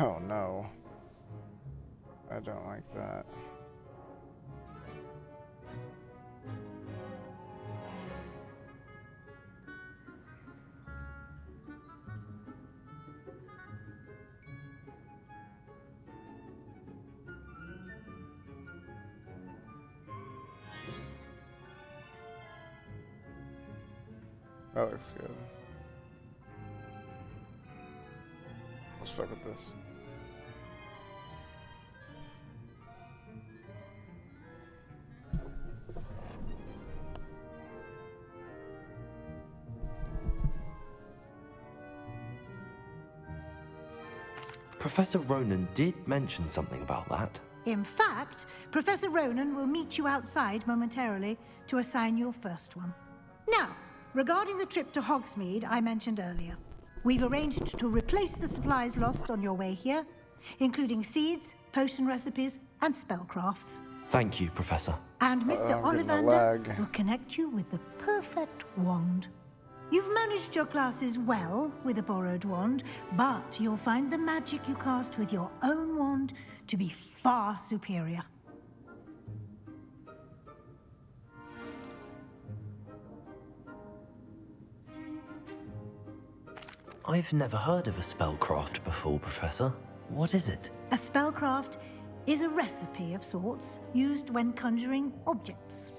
Oh no. I don't like that. That looks good. Let's fuck with this. Professor Ronan did mention something about that. In fact, Professor Ronan will meet you outside momentarily to assign your first one. Now, regarding the trip to Hogsmeade I mentioned earlier, we've arranged to replace the supplies lost on your way here, including seeds, potion recipes, and spellcrafts. Thank you, Professor. And Mr. I'm getting a Ollivander lag. will connect you with the perfect wand. You've managed your classes well with a borrowed wand, but you'll find the magic you cast with your own wand to be far superior. I've never heard of a spellcraft before, Professor. What is it? A spellcraft is a recipe of sorts used when conjuring objects.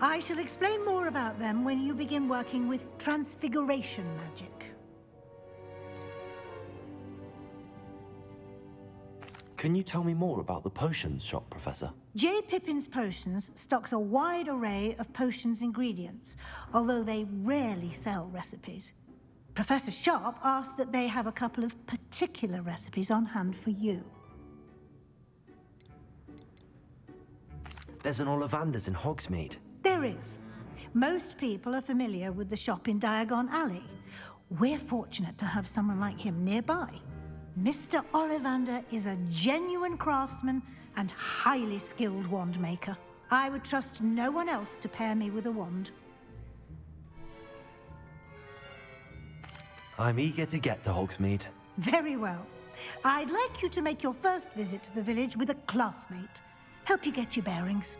I shall explain more about them when you begin working with transfiguration magic. Can you tell me more about the potions shop, Professor? J. Pippin's Potions stocks a wide array of potions ingredients, although they rarely sell recipes. Professor Sharp asked that they have a couple of particular recipes on hand for you. There's an Ollivander's in Hogsmeade. There is. Most people are familiar with the shop in Diagon Alley. We're fortunate to have someone like him nearby. Mr. Ollivander is a genuine craftsman and highly skilled wand maker. I would trust no one else to pair me with a wand. I'm eager to get to Hogsmeade. Very well. I'd like you to make your first visit to the village with a classmate. Help you get your bearings.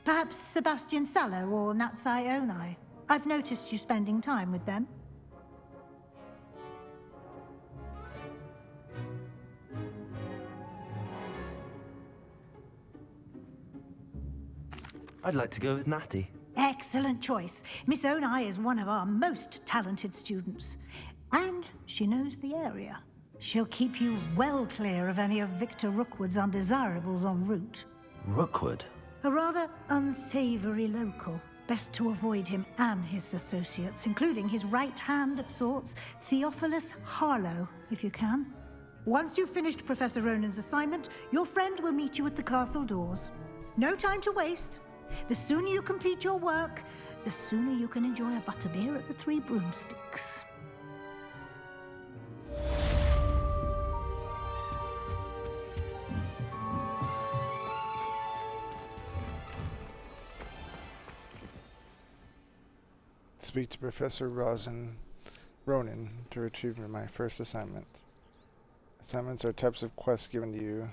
Perhaps Sebastian Sallow or Natsai Onai. I've noticed you spending time with them. I'd like to go with Natty. Excellent choice. Miss Onai is one of our most talented students. And she knows the area. She'll keep you well clear of any of Victor Rookwood's undesirables en route. Rookwood? A rather unsavory local. Best to avoid him and his associates, including his right hand of sorts, Theophilus Harlow, if you can. Once you've finished Professor Ronan's assignment, your friend will meet you at the castle doors. No time to waste. The sooner you complete your work, the sooner you can enjoy a butterbeer at the Three Broomsticks. Speak to Professor Ronan to retrieve my first assignment. Assignments are types of quests given to you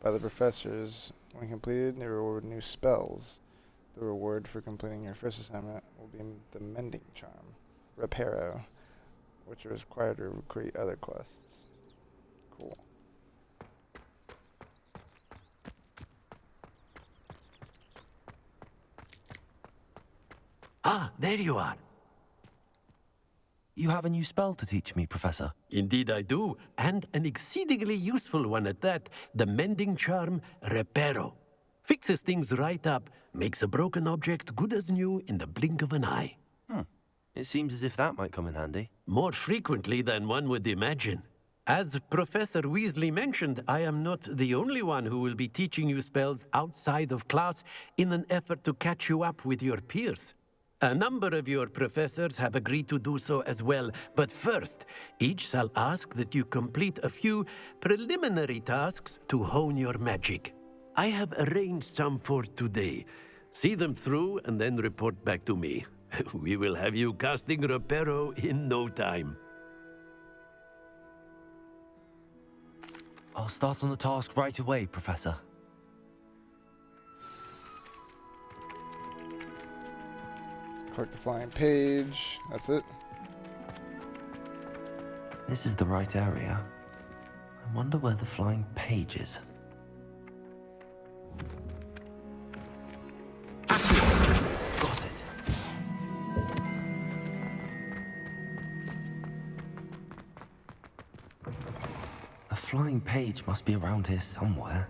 by the professors. When completed, they reward new spells. The reward for completing your first assignment will be the Mending Charm, Reparo, which is required to complete other quests. Cool. Ah, there you are. You have a new spell to teach me, Professor. Indeed I do, and an exceedingly useful one at that. The Mending Charm, Reparo. Fixes things right up, makes a broken object good as new in the blink of an eye. It seems as if that might come in handy. More frequently than one would imagine. As Professor Weasley mentioned, I am not the only one who will be teaching you spells outside of class in an effort to catch you up with your peers. A number of your professors have agreed to do so as well, but first, each shall ask that you complete a few preliminary tasks to hone your magic. I have arranged some for today. See them through and then report back to me. We will have you casting Reparo in no time. I'll start on the task right away, Professor. Click the flying page. That's it. This is the right area. I wonder where the flying page is. Got it. A flying page must be around here somewhere.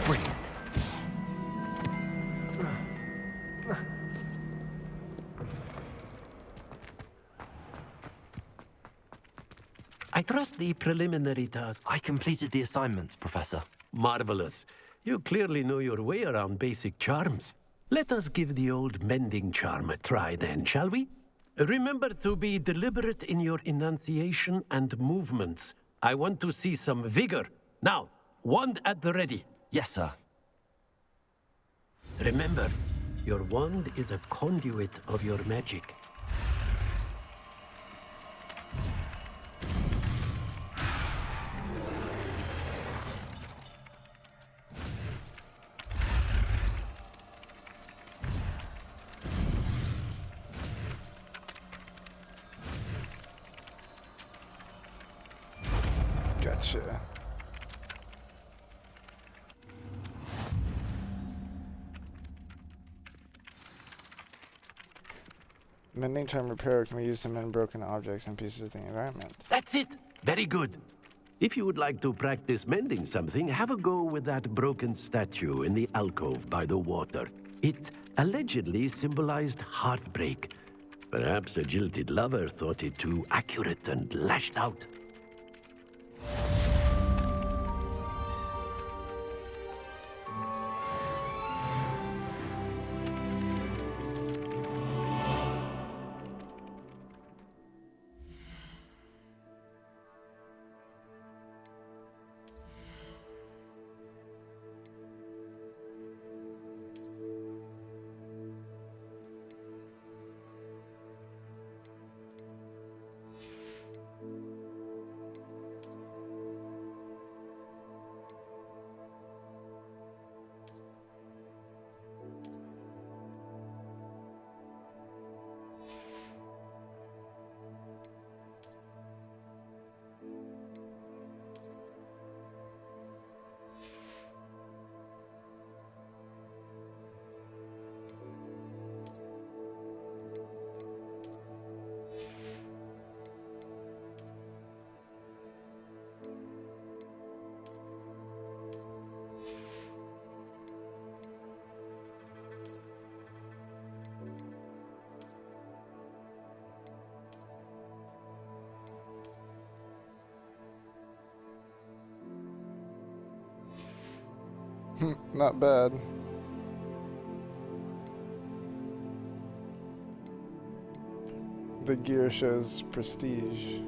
Brilliant. I trust the preliminary task. I completed the assignments, Professor. Marvelous. You clearly know your way around basic charms. Let us give the old mending charm a try then, shall we? Remember to be deliberate in your enunciation and movements. I want to see some vigor. Now, wand at the ready. Yes, sir. Remember, your wand is a conduit of your magic. Gotcha. Mending charm repair can be used to mend broken objects and pieces of the environment. That's it! Very good. If you would like to practice mending something, have a go with that broken statue in the alcove by the water. It allegedly symbolized heartbreak. Perhaps a jilted lover thought it too accurate and lashed out. Not bad. The gear shows prestige.